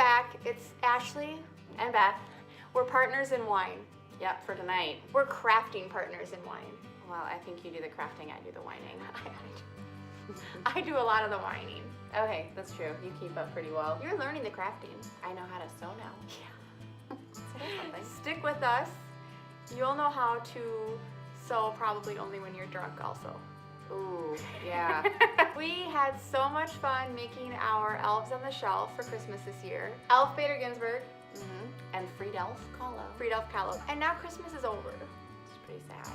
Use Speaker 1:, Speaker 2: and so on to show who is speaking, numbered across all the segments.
Speaker 1: back. It's Ashley
Speaker 2: and Beth.
Speaker 1: We're partners in wine.
Speaker 2: Yep, for tonight.
Speaker 1: We're crafting partners in wine.
Speaker 2: Well, I think you do the crafting, I do the whining.
Speaker 1: I do a lot of the whining.
Speaker 2: Okay, that's true. You keep up pretty well.
Speaker 1: You're learning the crafting.
Speaker 2: I know how to sew now.
Speaker 1: Yeah.
Speaker 2: So that's something.
Speaker 1: Stick with us. You'll know how to sew probably only when you're drunk also.
Speaker 2: Ooh, yeah.
Speaker 1: We had so much fun making our elves on the shelf for Christmas this year. Elf Bader Ginsburg.
Speaker 2: And Friedelf Kahlo.
Speaker 1: Friedelf Kahlo. And now Christmas is over.
Speaker 2: It's pretty sad.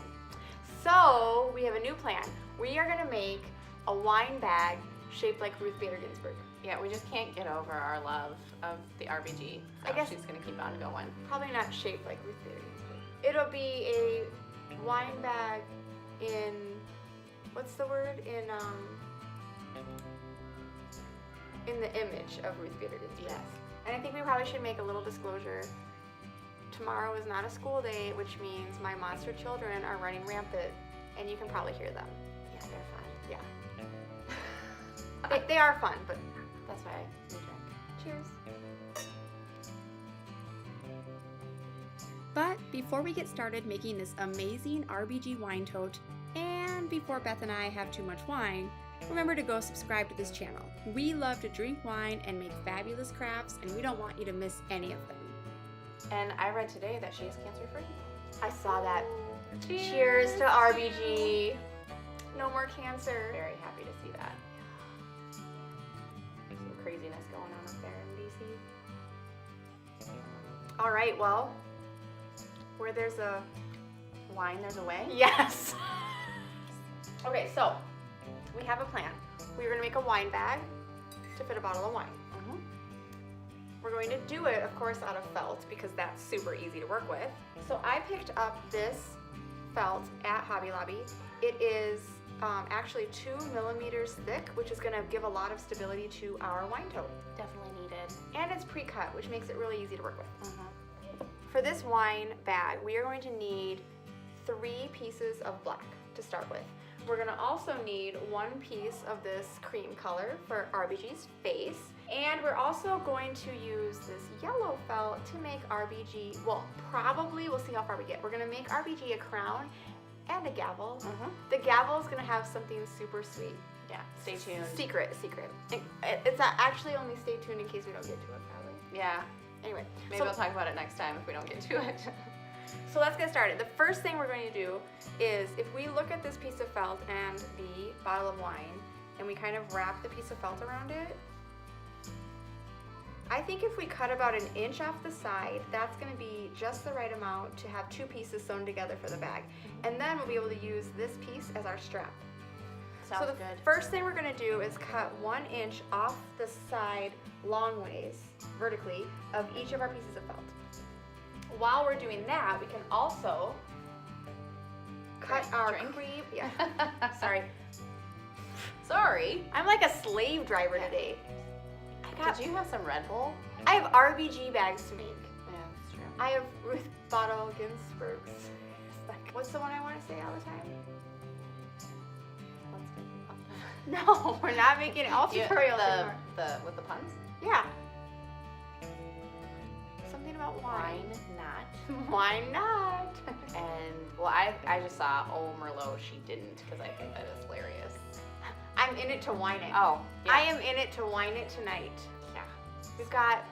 Speaker 1: So we have a new plan. We are gonna make a wine bag shaped like Ruth Bader Ginsburg.
Speaker 2: Yeah, we just can't get over our love of the RBG. So
Speaker 1: I guess
Speaker 2: she's gonna keep on going.
Speaker 1: Probably not shaped like Ruth Bader Ginsburg. It'll be a wine bag in, what's the word? In the image of Ruth Bader Ginsburg.
Speaker 2: Yes.
Speaker 1: And I think we probably should make a little disclosure. Tomorrow is not a school day, which means my monster children are running rampant, and you can probably hear them.
Speaker 2: Yeah, they're fun.
Speaker 1: Yeah. They are fun, but
Speaker 2: that's why we drink.
Speaker 1: cheers.
Speaker 3: But before we get started making this amazing RBG wine tote, and before Beth and I have too much wine, remember to go subscribe to this channel. We love to drink wine and make fabulous crafts, and we don't want you to miss any of them.
Speaker 2: And I read today that she's cancer-free.
Speaker 1: I saw that. Cheers to RBG. No more cancer.
Speaker 2: Very happy to see that. Some craziness going on up there in DC.
Speaker 1: All right, well, where there's a
Speaker 2: Wine, there's a way?
Speaker 1: yes. Okay, so we have a plan. We're gonna make a wine bag to fit a bottle of wine. We're going to do it, of course, out of felt because that's super easy to work with. So I picked up this felt at Hobby Lobby. It is actually 2 millimeters thick, which is gonna give a lot of stability to our wine tote.
Speaker 2: Definitely needed.
Speaker 1: And it's pre-cut, which makes it really easy to work with. For this wine bag, we are going to need 3 pieces of black to start with. We're gonna also need 1 piece of this cream color for RBG's face. And we're also going to use this yellow felt to make RBG, well, probably, we'll see how far we get. We're gonna make RBG a crown and a gavel. The gavel is gonna have something super sweet.
Speaker 2: Yeah, stay tuned.
Speaker 1: Secret. It's actually only stay tuned in case we don't get to it, probably.
Speaker 2: Yeah.
Speaker 1: Anyway.
Speaker 2: Maybe we'll talk about it next time if we don't get to it.
Speaker 1: So let's get started. The first thing we're going to do is if we look at this piece of felt and the bottle of wine and we kind of wrap the piece of felt around it, I think if we cut about 1 inch off the side, that's going to be just the right amount to have 2 pieces sewn together for the bag. And then we'll be able to use this piece as our strap.
Speaker 2: Sounds
Speaker 1: so the
Speaker 2: good.
Speaker 1: first thing we're going to do is cut 1 inch off the side long ways, vertically, of each of our pieces of felt. While we're doing that, we can also cut our cream. Yeah, sorry.
Speaker 2: Sorry.
Speaker 1: I'm like a slave driver today.
Speaker 2: Did you have some Red Bull?
Speaker 1: I have RBG bags to make.
Speaker 2: Yeah, that's true.
Speaker 1: I have Ruth Bottle Ginsburg's. What's the one I want to say all the time? No, we're not making all tutorials anymore.
Speaker 2: With the puns?
Speaker 1: Yeah. Something about wine.
Speaker 2: Not.
Speaker 1: Why not?
Speaker 2: And, well, I just saw, oh, Merlot, she didn't, because I think that is hilarious.
Speaker 1: I'm in it to wine it.
Speaker 2: Oh, yeah.
Speaker 1: I am in it to wine it tonight.
Speaker 2: Yeah.
Speaker 1: We've got,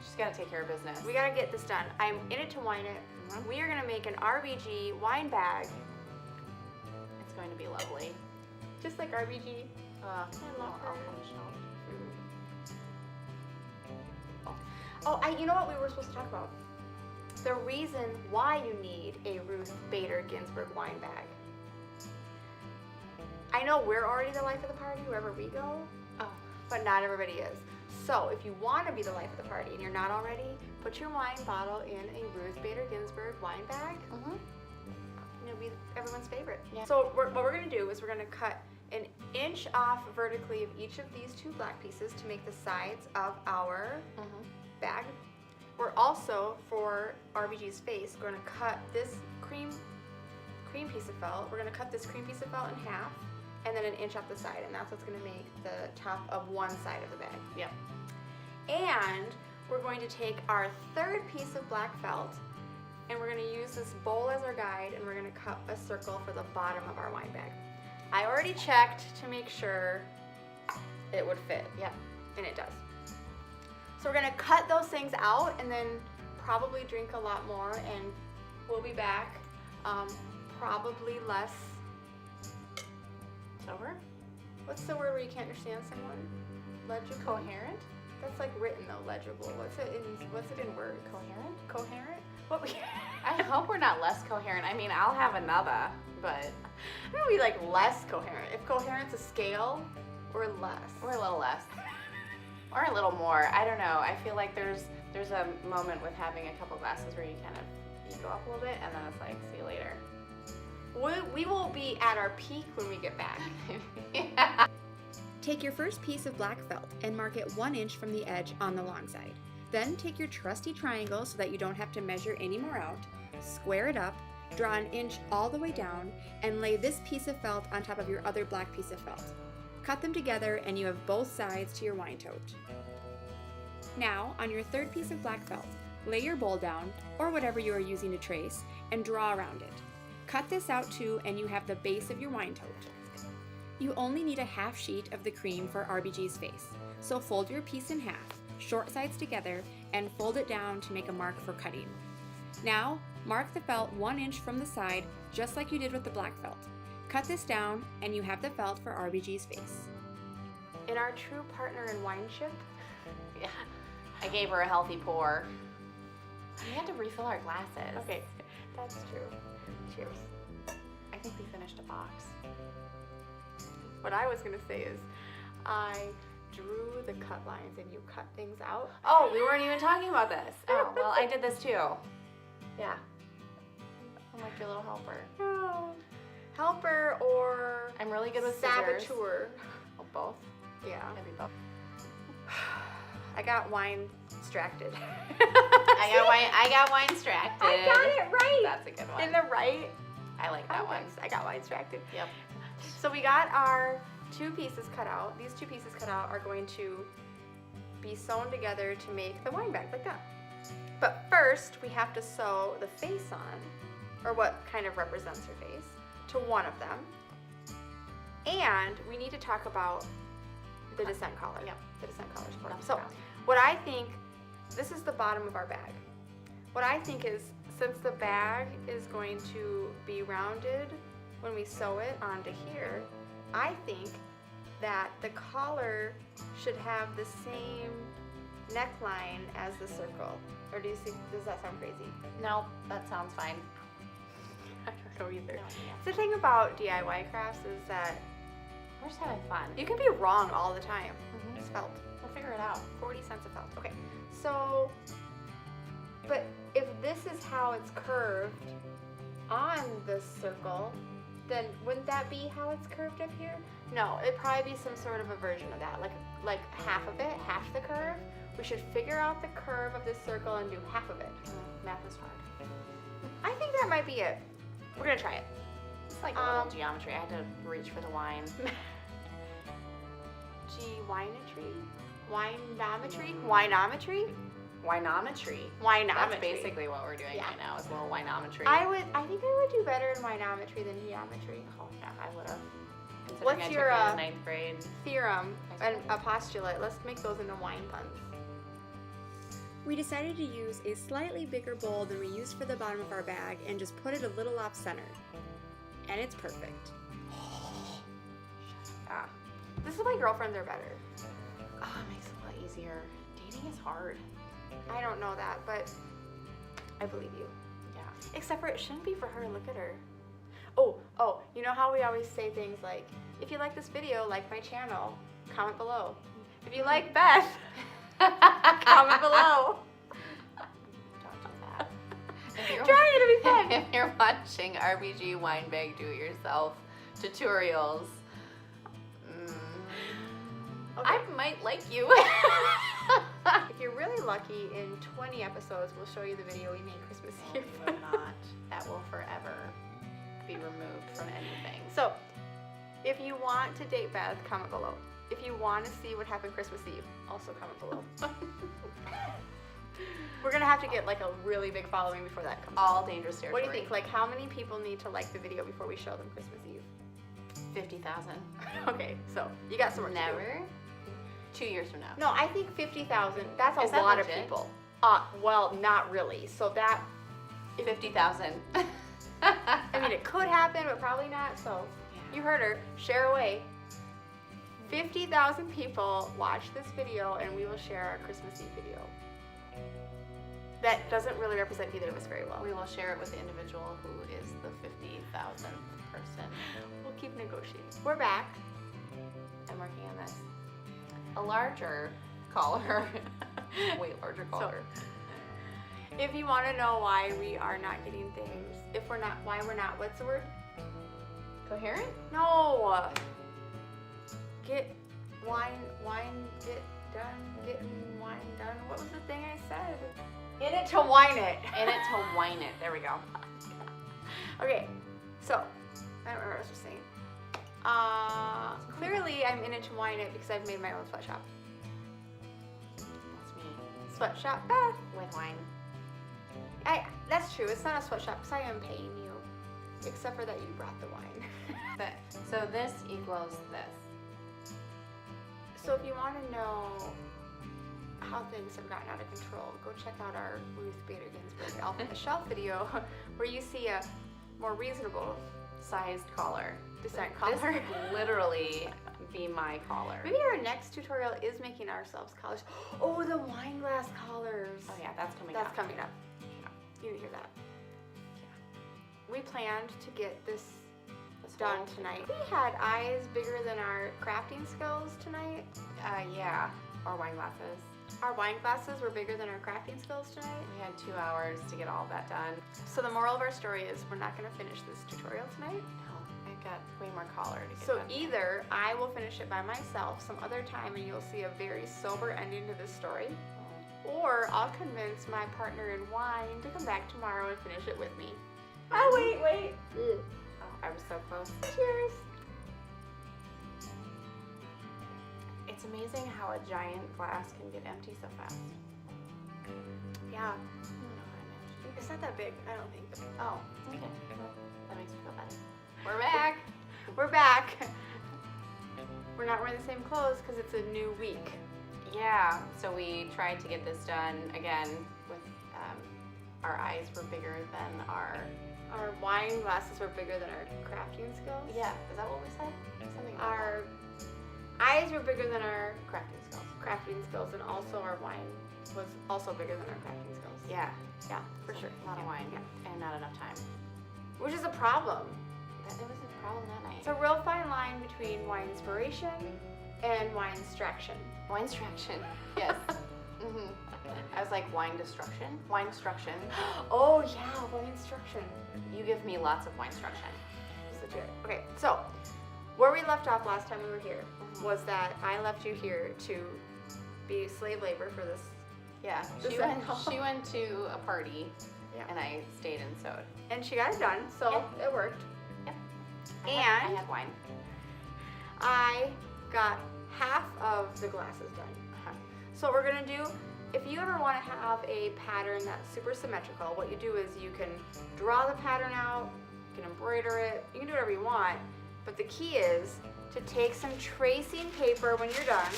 Speaker 2: She's got to take care of business.
Speaker 1: we gotta get this done. I'm in it to wine it. We are gonna make an RBG wine bag,
Speaker 2: It's going to be lovely.
Speaker 1: just like RBG.
Speaker 2: I
Speaker 1: love her.
Speaker 2: Oh.
Speaker 1: Oh, you know what we were supposed to talk about? The reason why you need a Ruth Bader Ginsburg wine bag. I know we're already the life of the party wherever we go, but not everybody is. So if you want to be the life of the party and you're not already, put your wine bottle in a Ruth Bader Ginsburg wine bag. And it'll be everyone's favorite.
Speaker 2: Yeah.
Speaker 1: So what we're going to do is we're going to cut 1 inch off vertically of each of these 2 black pieces to make the sides of our bag. We're also, for RBG's face, going to cut this cream piece of felt. We're going to cut this cream piece of felt in half and then 1 inch off the side, and that's what's going to make the top of one side of the bag.
Speaker 2: Yep.
Speaker 1: And we're going to take our third piece of black felt and we're going to use this bowl as our guide and we're going to cut a circle for the bottom of our wine bag. I already checked to make sure it would fit.
Speaker 2: Yep.
Speaker 1: And it does. So we're going to cut those things out and then probably drink a lot more, and we'll be back probably less
Speaker 2: Sober?
Speaker 1: What's the word where you can't understand someone? Legible?
Speaker 2: Coherent?
Speaker 1: That's like written though, legible. What's it in word?
Speaker 2: Coherent?
Speaker 1: Coherent? What we
Speaker 2: I hope we're not less coherent. I mean, I'll have another, but
Speaker 1: I'm gonna be like less coherent. If coherent's a scale, we're less.
Speaker 2: we're a little less. Or a little more. I don't know. I feel like there's a moment with having a couple glasses where you go up a little bit and then it's like, see you later.
Speaker 1: We will be at our peak when we get back.
Speaker 2: Yeah.
Speaker 3: Take your first piece of black felt and mark it 1 inch from the edge on the long side. Then take your trusty triangle so that you don't have to measure any more out, square it up, draw 1 inch all the way down, and lay this piece of felt on top of your other black piece of felt. Cut them together and you have both sides to your wine tote. Now, on your third piece of black felt, lay your bowl down, or whatever you are using to trace, and draw around it. Cut this out too and you have the base of your wine tote. You only need a half sheet of the cream for RBG's face, so fold your piece in half, short sides together, and fold it down to make a mark for cutting. Now, mark the felt 1 inch from the side, just like you did with the black felt. Cut this down, and you have the felt for RBG's face.
Speaker 1: In our true partner in wineship,
Speaker 2: Yeah. I gave her a healthy pour. We had to refill our glasses.
Speaker 1: okay, that's true. Cheers.
Speaker 2: I think we finished a box.
Speaker 1: What I was gonna say is, I drew the cut lines and you cut things out.
Speaker 2: Oh, we weren't even talking about this. Oh, well, I did this too. Yeah. I'm like your little helper.
Speaker 1: No. Helper or
Speaker 2: I'm really good with scissors.
Speaker 1: saboteur.
Speaker 2: Oh, both?
Speaker 1: Yeah.
Speaker 2: Maybe both.
Speaker 1: I got wine distracted.
Speaker 2: I got wine distracted.
Speaker 1: I got it right.
Speaker 2: That's a good one.
Speaker 1: In the right
Speaker 2: I like that one.
Speaker 1: context. I got wine distracted.
Speaker 2: Yep.
Speaker 1: So we got our 2 pieces cut out. These 2 pieces cut out are going to be sewn together to make the wine bag like that. But first, we have to sew the face on, or what kind of represents her face, to one of them. And we need to talk about the descent collar.
Speaker 2: Yep.
Speaker 1: The descent collars for them.
Speaker 2: That's
Speaker 1: So
Speaker 2: brown.
Speaker 1: what I think, this is the bottom of our bag. What I think is, since the bag is going to be rounded when we sew it onto here, I think that the collar should have the same neckline as the circle. Or do you see, does that sound crazy?
Speaker 2: No, that sounds fine.
Speaker 1: I don't know either.
Speaker 2: No, yeah.
Speaker 1: The thing about DIY crafts is that
Speaker 2: We're just having fun.
Speaker 1: you can be wrong all the time.
Speaker 2: Mhm.
Speaker 1: It's felt.
Speaker 2: We'll figure it out.
Speaker 1: 40 cents a felt. Okay, so, but if this is how it's curved on this circle, then wouldn't that be how it's curved up here? No, it'd probably be some sort of a version of that, like half of it, half the curve. We should figure out the curve of this circle and do half of it.
Speaker 2: Math is hard.
Speaker 1: I think that might be it. We're gonna try it.
Speaker 2: It's like a little geometry. I had to reach for the wine.
Speaker 1: Winometry? Winometry? Winometry?
Speaker 2: Winometry.
Speaker 1: Winometry.
Speaker 2: That's basically what we're doing
Speaker 1: Yeah.
Speaker 2: right now is a little winometry.
Speaker 1: I think I would do better in winometry than geometry.
Speaker 2: Oh, yeah, I would have.
Speaker 1: What's
Speaker 2: I
Speaker 1: your,
Speaker 2: took it in 9th grade.
Speaker 1: Theorem and a postulate. Let's make those into wine puns.
Speaker 3: We decided to use a slightly bigger bowl than we used for the bottom of our bag and just put it a little off center. And it's perfect.
Speaker 1: Yeah. This is why girlfriends are better.
Speaker 2: Oh, it makes it a lot easier. Dating is hard.
Speaker 1: I don't know that, but I believe you.
Speaker 2: Yeah.
Speaker 1: Except for it shouldn't be for her to look at her. Oh, you know how we always say things like, if you like this video, like my channel, comment below. If you like Beth, comment below.
Speaker 2: Don't do that. If you're,
Speaker 1: Trying to be fun.
Speaker 2: if you're watching RBG Wine Bag Do-It-Yourself tutorials,
Speaker 1: Okay.
Speaker 2: I might like you.
Speaker 1: If you're really lucky, in 20 episodes, we'll show you the video we made Christmas Eve.
Speaker 2: Will not. That will forever be removed from anything.
Speaker 1: So, if you want to date Beth, comment below. If you want to see what happened Christmas Eve, also comment below. gonna have to get like a really big following before that comes
Speaker 2: All
Speaker 1: out.
Speaker 2: dangerous territory.
Speaker 1: What do you think? Like, how many people need to like the video before we show them Christmas Eve?
Speaker 2: 50,000.
Speaker 1: Okay, so you got some work to do.
Speaker 2: Never. 2 years from now.
Speaker 1: No, I think 50,000. That's
Speaker 2: Is
Speaker 1: a
Speaker 2: that
Speaker 1: lot of
Speaker 2: legit?
Speaker 1: people. Well, not really. So that
Speaker 2: 50,000.
Speaker 1: I mean, it could happen, but probably not. So you heard her. Share away. 50,000 people watch this video, and we will share our Christmas Eve video. That doesn't really represent either of us very well.
Speaker 2: We will share it with the individual who is the 50,000th person.
Speaker 1: We'll keep negotiating. We're back.
Speaker 2: I'm working on this. A larger caller. Way larger caller.
Speaker 1: If you want to know why we are not getting things, why we're not, what's the word?
Speaker 2: Coherent?
Speaker 1: No. Get getting wine done. What was the thing I said? In it to wine it.
Speaker 2: In it to wine it. There we go.
Speaker 1: Okay, so I don't remember what I was just saying. Clearly I'm in it to wine it because I've made my own sweatshop.
Speaker 2: That's me.
Speaker 1: Sweatshop,
Speaker 2: With wine.
Speaker 1: that's true. It's not a sweatshop because I am paying you, except for that you brought the wine.
Speaker 2: So this equals this.
Speaker 1: So if you want to know how things have gotten out of control, go check out our Ruth Bader Ginsburg Elf on the Shelf video, where you see a more reasonable
Speaker 2: Sized collar.
Speaker 1: design
Speaker 2: This
Speaker 1: collar.
Speaker 2: would literally be my collar.
Speaker 1: Maybe our next tutorial is making ourselves collars. Oh, the wine glass collars.
Speaker 2: Oh yeah, that's coming
Speaker 1: That's
Speaker 2: up.
Speaker 1: coming up. You didn't hear that. We planned to get this done tonight. We had eyes bigger than our crafting skills tonight.
Speaker 2: Yeah. Or wine glasses.
Speaker 1: Our wine glasses were bigger than our crafting skills tonight.
Speaker 2: We had 2 hours to get all of that done.
Speaker 1: So the moral of our story is we're not going to finish this tutorial tonight.
Speaker 2: No, I've got way more collar to get
Speaker 1: So
Speaker 2: done.
Speaker 1: either I will finish it by myself some other time and you'll see a very sober ending to this story, or I'll convince my partner in wine to come back tomorrow and finish it with me. Oh, wait.
Speaker 2: Oh, I was so close.
Speaker 1: Cheers.
Speaker 2: It's amazing how a giant glass can get empty so fast.
Speaker 1: Yeah,
Speaker 2: I don't know how I managed to do
Speaker 1: it's not that big, I don't think.
Speaker 2: it. Oh, okay. That makes me feel better. We're back.
Speaker 1: We're back. We're not wearing the same clothes because it's a new week.
Speaker 2: Yeah, so we tried to get this done again with our eyes were bigger than our.
Speaker 1: Our wine glasses were bigger than our crafting skills.
Speaker 2: Yeah, is that what we said? Something about
Speaker 1: Our eyes were bigger than our
Speaker 2: that. Crafting skills.
Speaker 1: crafting skills, and also our wine was also bigger than our crafting skills.
Speaker 2: Yeah,
Speaker 1: Yeah, for sure.
Speaker 2: a lot of wine
Speaker 1: Yeah.
Speaker 2: and not enough time.
Speaker 1: Which is a problem.
Speaker 2: It was a problem that night.
Speaker 1: It's a real fine line between wine inspiration and wine distraction.
Speaker 2: Wine distraction. Yes. Mm-hmm. I was like, wine destruction? Wine destruction.
Speaker 1: Oh yeah, wine instruction.
Speaker 2: You give me lots of wine destruction.
Speaker 1: It's legit. Okay, so where we left off last time we were here was that I left you here to be slave labor for this.
Speaker 2: Yeah,
Speaker 1: This
Speaker 2: she went to a party,
Speaker 1: Yeah.
Speaker 2: and I stayed and sewed.
Speaker 1: And she got it done, so it worked.
Speaker 2: I
Speaker 1: And
Speaker 2: had wine.
Speaker 1: I got half of the glasses done. So what we're gonna do, if you ever want to have a pattern that's super symmetrical, what you do is you can draw the pattern out, you can embroider it, you can do whatever you want, but the key is to take some tracing paper when you're done.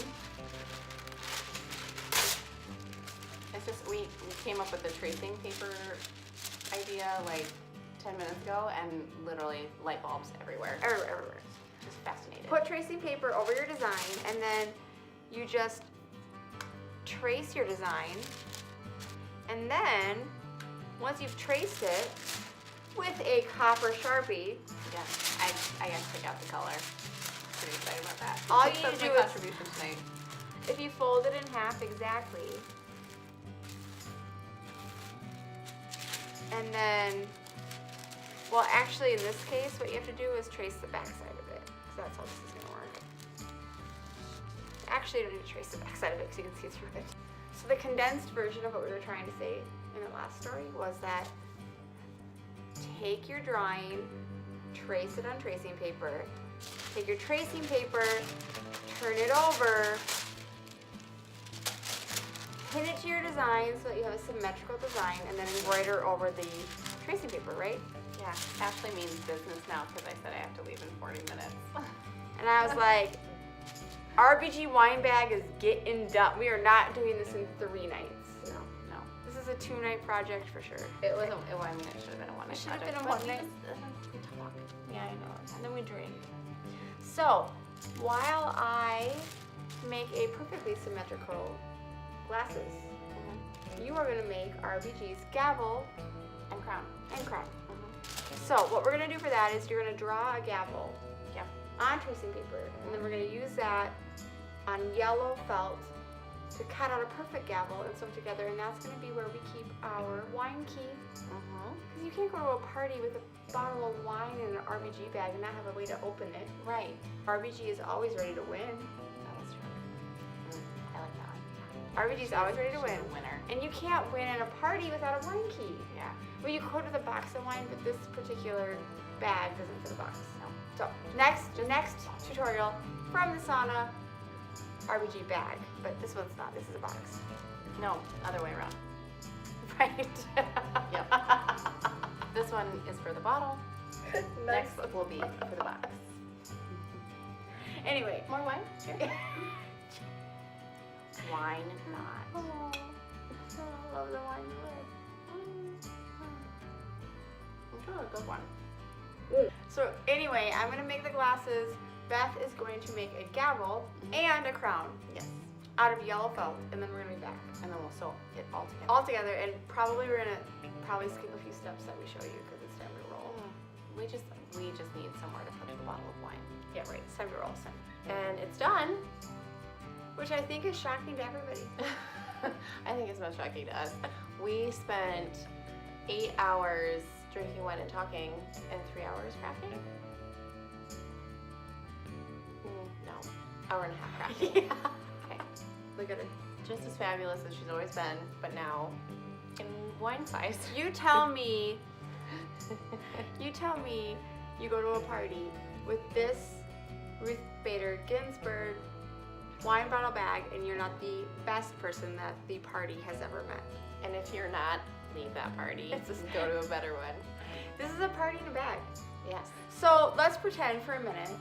Speaker 2: It's just, we came up with the tracing paper idea like 10 minutes ago, and literally light bulbs everywhere.
Speaker 1: Everywhere.
Speaker 2: Just fascinated.
Speaker 1: Put tracing paper over your design, and then you just trace your design, and then once you've traced it with a copper Sharpie,
Speaker 2: Yeah, I got to pick out the color. Pretty excited about that.
Speaker 1: All you need
Speaker 2: That's
Speaker 1: to
Speaker 2: my
Speaker 1: do is-
Speaker 2: contribution tonight.
Speaker 1: if you fold it in half exactly, and then, well, actually in this case, what you have to do is trace the back side of it, because that's how this is going to work. Actually, you don't need to trace the back side of it because you can see through it. So the condensed version of what we were trying to say in the last story was that take your drawing, trace it on tracing paper, take your tracing paper, turn it over, pin it to your design so that you have a symmetrical design, and then embroider over the tracing paper, right?
Speaker 2: Yeah, Ashley means business now because I said I have to leave in 40 minutes.
Speaker 1: And I was like, RBG wine bag is getting done. We are not doing this in 3 nights.
Speaker 2: No.
Speaker 1: This is a 2-night project for sure.
Speaker 2: It wasn't, I mean, it should have been a 1 night
Speaker 1: It should have
Speaker 2: project.
Speaker 1: been a
Speaker 2: but
Speaker 1: 1 night.
Speaker 2: We talk.
Speaker 1: Yeah, I know. And then we drink. So, while I make a perfectly symmetrical glasses, you are going to make RBG's gavel
Speaker 2: And crown.
Speaker 1: and crown. So, what we're going to do for that is you're going to draw a gavel on tracing paper, and then we're going to use that on yellow felt to cut out a perfect gavel and sew it together, and that's going to be where we keep our wine key. Because you can't go to a party with a bottle of wine in an RBG bag and not have a way to open it.
Speaker 2: Right.
Speaker 1: RBG is always ready to win.
Speaker 2: That is true. I like that one.
Speaker 1: RBG is always ready to win.
Speaker 2: She's a winner.
Speaker 1: And you can't win at a party without a wine key.
Speaker 2: Yeah.
Speaker 1: Well, you could with a box of wine, but this particular bag doesn't fit a box. No. So, next tutorial from the sauna, RBG bag. But this one's not, this is a box.
Speaker 2: No, other way around.
Speaker 1: Right?
Speaker 2: Yep. This one is for the bottle. Next will be for the box.
Speaker 1: Anyway.
Speaker 2: More wine? Sure. Wine not.
Speaker 1: Oh, I love the wine lid.
Speaker 2: Oh, good one.
Speaker 1: So anyway, I'm going to make the glasses. Beth is going to make a gavel and a crown
Speaker 2: Yes.
Speaker 1: out of yellow felt, and then we're going to be back.
Speaker 2: And then we'll sew it all together.
Speaker 1: All together, and probably we're going to skip a few steps that we show you because it's time to roll.
Speaker 2: We just need somewhere to put the bottle of wine.
Speaker 1: Yeah, right. It's time to roll. So.
Speaker 2: And it's done.
Speaker 1: Which I think is shocking to everybody.
Speaker 2: I think it's most shocking to us. We spent 8 hours drinking wine and talking and 3 hours crafting. No, hour and a half crafting.
Speaker 1: Yeah.
Speaker 2: Okay.
Speaker 1: Look at her.
Speaker 2: Just as fabulous as she's always been, but now in wine size.
Speaker 1: You tell me you go to a party with this Ruth Bader Ginsburg wine bottle bag, and you're not the best person that the party has ever met.
Speaker 2: And if you're not, leave that party.
Speaker 1: It's
Speaker 2: Just go to a better one.
Speaker 1: This is a party in a bag.
Speaker 2: Yes.
Speaker 1: So let's pretend for a minute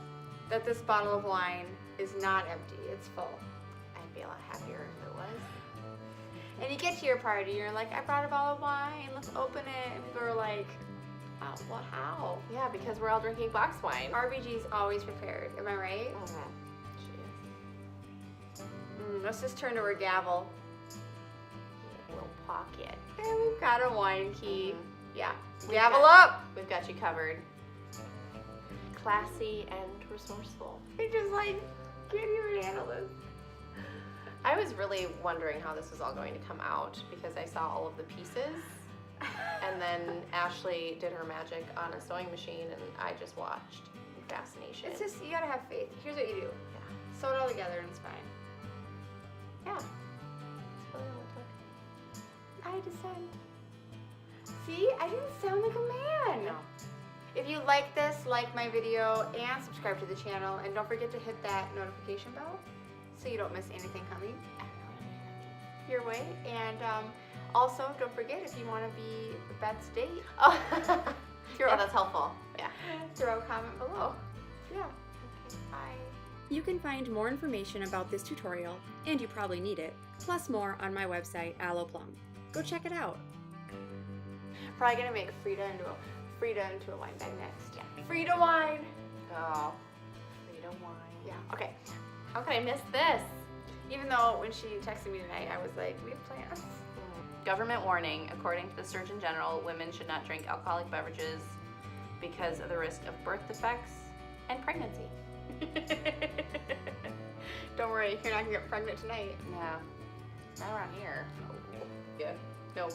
Speaker 1: that this bottle of wine is not empty, it's full.
Speaker 2: I'd be a lot happier if it was.
Speaker 1: And you get to your party, you're like, I brought a bottle of wine, let's open it. And people are like, oh, well, how?
Speaker 2: Yeah, because we're all drinking box wine.
Speaker 1: RBG's always prepared, am I right?
Speaker 2: She is.
Speaker 1: Let's just turn to her gavel.
Speaker 2: Little pocket.
Speaker 1: And we've got a wine key. Yeah.
Speaker 2: We've
Speaker 1: Gavel
Speaker 2: got-
Speaker 1: up!
Speaker 2: We've got you covered. Classy and resourceful.
Speaker 1: I just like can't even handle this.
Speaker 2: I was really wondering how this was all going to come out because I saw all of the pieces and then Ashley did her magic on a sewing machine and I just watched in fascination.
Speaker 1: It's just, you gotta have faith. Here's what you do.
Speaker 2: Yeah.
Speaker 1: Sew it all together and it's fine.
Speaker 2: Yeah. That's really all it took.
Speaker 1: I just said, see, I didn't sound like a man.
Speaker 2: No.
Speaker 1: If you like this, like my video and subscribe to the channel, and don't forget to hit that notification bell so you don't miss anything coming your way. And also, don't forget, if you want to be Beth's date,
Speaker 2: Oh,
Speaker 1: throw,
Speaker 2: yeah, that's helpful. Yeah.
Speaker 1: throw a comment below. Yeah. Okay, bye.
Speaker 3: You can find more information about this tutorial, and you probably need it, plus more on my website, Aloe Plum. Go check it out.
Speaker 1: Probably gonna make Frida into a wine bag next. Yeah. Frida wine.
Speaker 2: Oh, freedom wine.
Speaker 1: Yeah. Okay.
Speaker 2: How could I miss this?
Speaker 1: Even though when she texted me tonight, I was like, we have plans.
Speaker 2: Government warning. According to the Surgeon General, women should not drink alcoholic beverages because of the risk of birth defects and pregnancy.
Speaker 1: Don't worry, you're not gonna get pregnant tonight.
Speaker 2: Yeah. Not around here. Yeah. No.